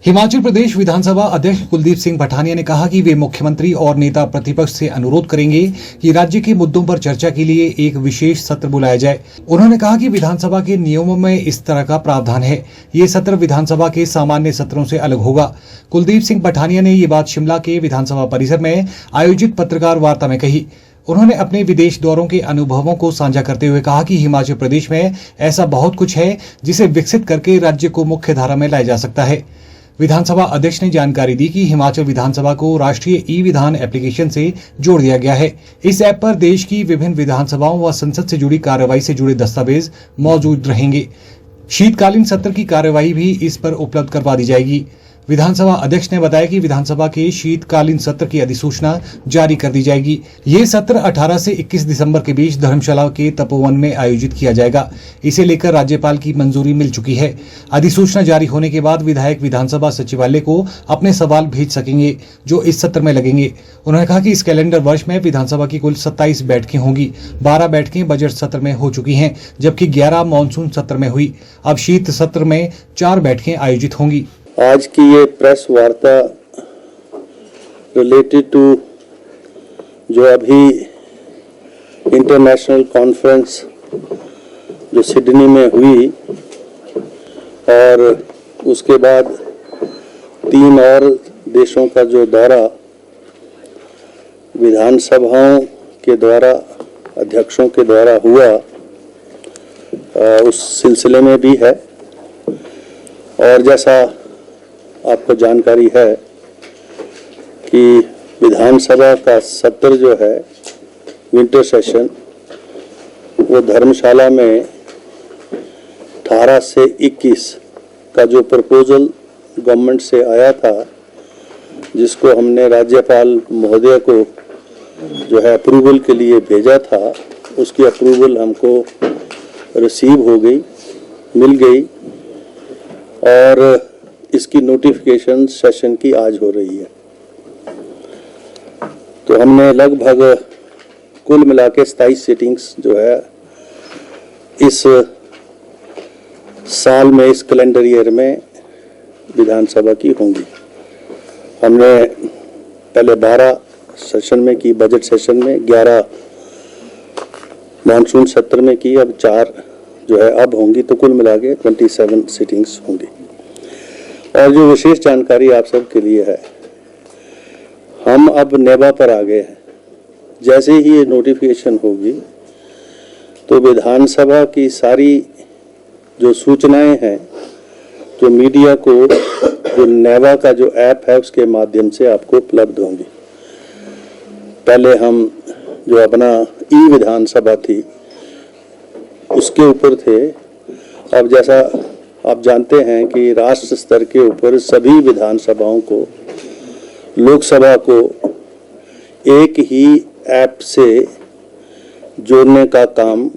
हिमाचल प्रदेश विधानसभा अध्यक्ष कुलदीप सिंह पठानिया ने कहा कि वे मुख्यमंत्री और नेता प्रतिपक्ष से अनुरोध करेंगे कि राज्य के मुद्दों पर चर्चा के लिए एक विशेष सत्र बुलाया जाए। उन्होंने कहा कि विधानसभा के नियमों में इस तरह का प्रावधान है। ये सत्र विधानसभा के सामान्य सत्रों से अलग होगा। कुलदीप सिंह पठानिया ने ये बात शिमला के विधानसभा परिसर में आयोजित पत्रकार वार्ता में कही। उन्होंने अपने विदेश दौरों के अनुभवों को साझा करते हुए कहा कि हिमाचल प्रदेश में ऐसा बहुत कुछ है जिसे विकसित करके राज्य को मुख्य धारा में लाया जा सकता है। विधानसभा अध्यक्ष ने जानकारी दी कि हिमाचल विधानसभा को राष्ट्रीय ई विधान एप्लीकेशन से जोड़ दिया गया है। इस ऐप पर देश की विभिन्न विधानसभाओं व संसद से जुड़ी कार्रवाई से जुड़े दस्तावेज मौजूद रहेंगे। शीतकालीन सत्र की कार्यवाही भी इस पर उपलब्ध करवा दी जाएगी। विधानसभा अध्यक्ष ने बताया कि विधानसभा के शीतकालीन सत्र की अधिसूचना जारी कर दी जाएगी। ये सत्र 18 से 21 दिसंबर के बीच धर्मशाला के तपोवन में आयोजित किया जाएगा। इसे लेकर राज्यपाल की मंजूरी मिल चुकी है। अधिसूचना जारी होने के बाद विधायक विधानसभा सचिवालय को अपने सवाल भेज सकेंगे जो इस सत्र में लगेंगे। उन्होंने कहा कि इस कैलेंडर वर्ष में विधानसभा की कुल 27 बैठकें होंगी। 12 बैठकें बजट सत्र में हो चुकी हैं, जबकि 11 मानसून सत्र में हुई। अब शीत सत्र में 4 बैठकें आयोजित होंगी। आज की ये प्रेस वार्ता रिलेटेड टू जो अभी इंटरनेशनल कॉन्फ्रेंस जो सिडनी में हुई और उसके बाद 3 और देशों का जो दौरा विधानसभाओं के द्वारा अध्यक्षों के द्वारा हुआ उस सिलसिले में भी है। और जैसा आपको जानकारी है कि विधानसभा का सत्र जो है विंटर सेशन वो धर्मशाला में 18 से 21 का जो प्रपोजल गवर्नमेंट से आया था, जिसको हमने राज्यपाल महोदय को जो है अप्रूवल के लिए भेजा था, उसकी अप्रूवल हमको रिसीव हो गई, मिल गई और इसकी नोटिफिकेशन सेशन की आज हो रही है। तो हमने लगभग कुल मिला के 27 सिटिंग्स जो है इस साल में, इस कैलेंडर ईयर में विधानसभा की होंगी। हमने पहले 12 सेशन में की, बजट सेशन में 11 मानसून सत्र में की, अब 4 जो है अब होंगी। तो कुल मिला के 27 सिटिंग्स होंगी। और जो विशेष जानकारी आप सब के लिए है, हम अब नेबा पर आ गए हैं। जैसे ही ये नोटिफिकेशन होगी तो विधानसभा की सारी जो सूचनाएं हैं जो मीडिया को जो नेबा का जो ऐप है उसके माध्यम से आपको उपलब्ध होंगी। पहले हम जो अपना ई विधानसभा थी उसके ऊपर थे। अब जैसा आप जानते हैं कि राष्ट्र स्तर के ऊपर सभी विधानसभाओं को, लोकसभा को एक ही ऐप से जोड़ने का काम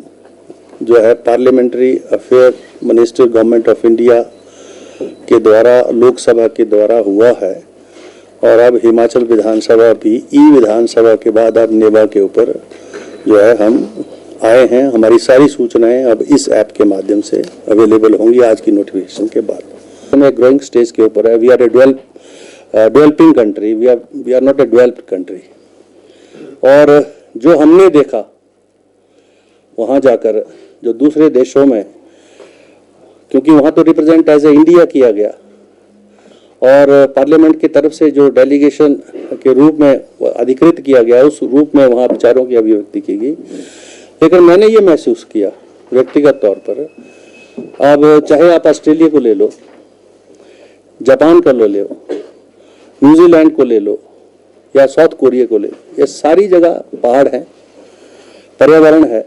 जो है parliamentary affair minister government of India के द्वारा, लोकसभा के द्वारा हुआ है। और अब हिमाचल विधानसभा भी ई विधानसभा के बाद अब नेबा के ऊपर जो है हम आए हैं। हमारी सारी सूचनाएं अब इस ऐप के माध्यम से अवेलेबल होंगी आज की नोटिफिकेशन के बाद। हम एक ग्रोइंग स्टेज के ऊपर है। We are a developing country, we are not a developed country. और जो हमने देखा वहाँ जाकर जो दूसरे देशों में, क्योंकि वहाँ तो रिप्रेजेंट एज ए इंडिया किया गया और पार्लियामेंट की तरफ से जो डेलीगेशन के रूप में अधिकृत किया गया, उस रूप में वहाँ विचारों की अभिव्यक्ति की गई। लेकिन मैंने ये महसूस किया व्यक्तिगत तौर पर, अब चाहे आप ऑस्ट्रेलिया को ले लो, जापान को ले लो, न्यूजीलैंड को ले लो या साउथ कोरिया को ले लो, ये सारी जगह पहाड़ हैं, पर्यावरण है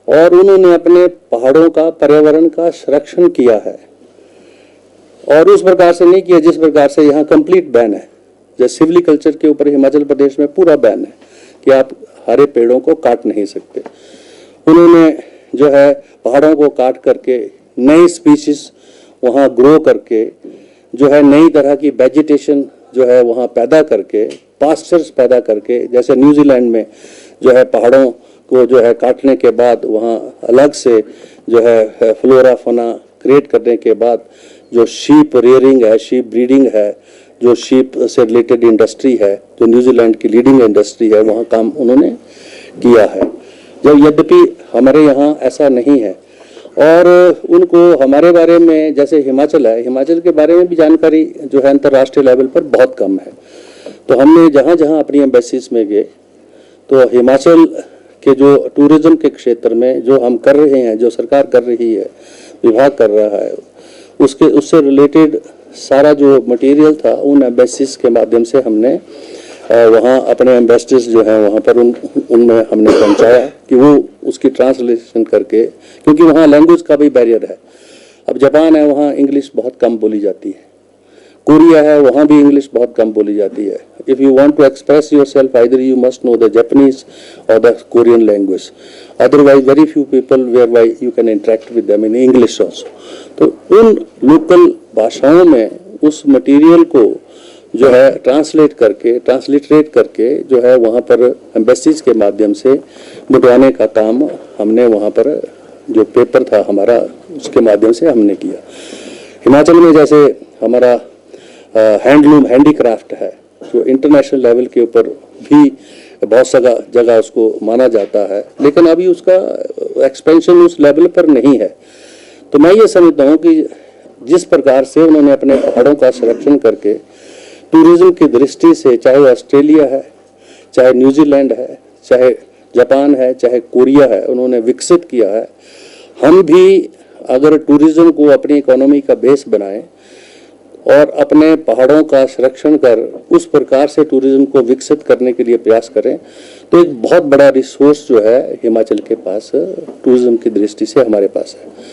और उन्होंने अपने पहाड़ों का, पर्यावरण का संरक्षण किया है। और उस प्रकार से नहीं किया जिस प्रकार से यहाँ कंप्लीट बैन है। जैसे सिविलिकल्चर के ऊपर हिमाचल प्रदेश में पूरा बैन है कि आप हरे पेड़ों को काट नहीं सकते। उन्होंने जो है पहाड़ों को काट करके नई स्पीशीज वहाँ ग्रो करके जो है नई तरह की वेजिटेशन जो है वहाँ पैदा करके, पास्चर्स पैदा करके, जैसे न्यूजीलैंड में जो है पहाड़ों को जो है काटने के बाद वहाँ अलग से जो है फ्लोरा फौना क्रिएट करने के बाद जो शीप रेयरिंग है, शीप ब्रीडिंग है, जो शीप से रिलेटेड इंडस्ट्री है, जो न्यूजीलैंड की लीडिंग इंडस्ट्री है, वहाँ काम उन्होंने किया है। जब यद्यपि हमारे यहाँ ऐसा नहीं है और उनको हमारे बारे में, जैसे हिमाचल है, हिमाचल के बारे में भी जानकारी जो है अंतर्राष्ट्रीय लेवल पर बहुत कम है। तो हमने जहाँ जहाँ अपनी एम्बेसीज में गए तो हिमाचल के जो टूरिज्म के क्षेत्र में जो हम कर रहे हैं, जो सरकार कर रही है, विभाग कर रहा है, उससे रिलेटेड सारा जो मटेरियल था उन एम्बेसीज के माध्यम से हमने वहाँ अपने एम्बेसडर्स जो हैं वहाँ पर उनमें हमने पहुँचाया कि वो उसकी ट्रांसलेशन करके, क्योंकि वहाँ लैंग्वेज का भी बैरियर है। अब जापान है, वहाँ इंग्लिश बहुत कम बोली जाती है। कोरिया है, वहाँ भी इंग्लिश बहुत कम बोली जाती है। If you want to express yourself either you must know the Japanese और the Korean language, otherwise very few people where why you can interact with them in English also. तो उन लोकल भाषाओं में उस मटेरियल को जो है transliterate करके जो है वहाँ पर एम्बेसीज के माध्यम से बुलवाने का काम हमने वहाँ पर जो पेपर था हमारा उसके माध्यम से हमने किया। हिमाचल में जैसे हमारा हैंडलूम हैंडीक्राफ्ट है जो इंटरनेशनल लेवल के ऊपर भी बहुत सारा जगह उसको माना जाता है, लेकिन अभी उसका एक्सपेंशन उस लेवल पर नहीं है। तो मैं ये समझता हूँ कि जिस प्रकार से उन्होंने अपने पहाड़ों का संरक्षण करके टूरिज्म की दृष्टि से, चाहे ऑस्ट्रेलिया है, चाहे न्यूजीलैंड है, चाहे जापान है, चाहे कोरिया है, उन्होंने विकसित किया है। हम भी अगर टूरिज्म को अपनी इकोनॉमी का बेस बनाएं और अपने पहाड़ों का संरक्षण कर उस प्रकार से टूरिज्म को विकसित करने के लिए प्रयास करें तो एक बहुत बड़ा रिसोर्स जो है हिमाचल के पास टूरिज्म की दृष्टि से हमारे पास है।